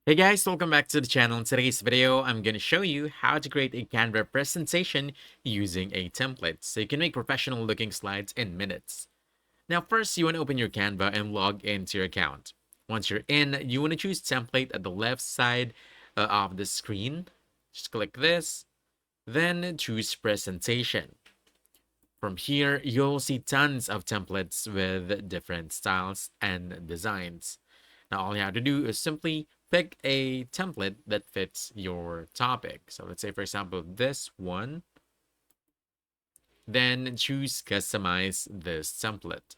Hey guys, welcome back to the channel. In today's video, I'm going to show you how to create a Canva presentation using a template so you can make professional looking slides in minutes. Now first, you want to open your Canva and log into your account. Once you're in, you want to choose template at the left side of the screen. Just click this, then choose presentation. From here, you'll see tons of templates with different styles and designs. Now, all you have to do is simply pick a template that fits your topic. So let's say, for example, this one, then choose customize this template.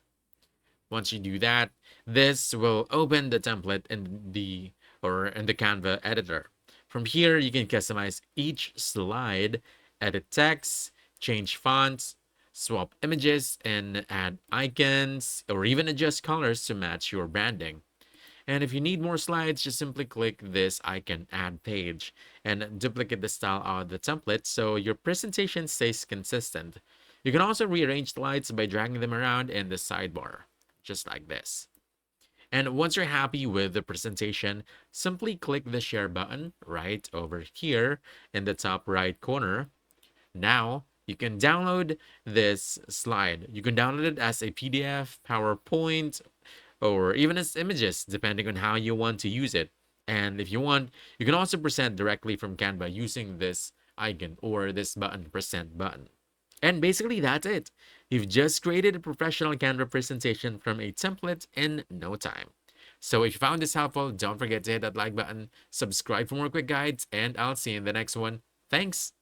Once you do that, this will open the template in the Canva editor. From here, you can customize each slide, edit text, change fonts, swap images, and add icons, or even adjust colors to match your branding. And if you need more slides, just simply click this icon, add page, and duplicate the style of the template so your presentation stays consistent. You can also rearrange slides by dragging them around in the sidebar, just like this. And once you're happy with the presentation, simply click the share button right over here in the top right corner. Now, you can download this slide. You can download it as a PDF, PowerPoint, or even as images, depending on how you want to use it. And if you want, you can also present directly from Canva using this icon or this button, present button. And basically, that's it. You've just created a professional Canva presentation from a template in no time. So if you found this helpful, don't forget to hit that like button, subscribe for more quick guides, and I'll see you in the next one. Thanks.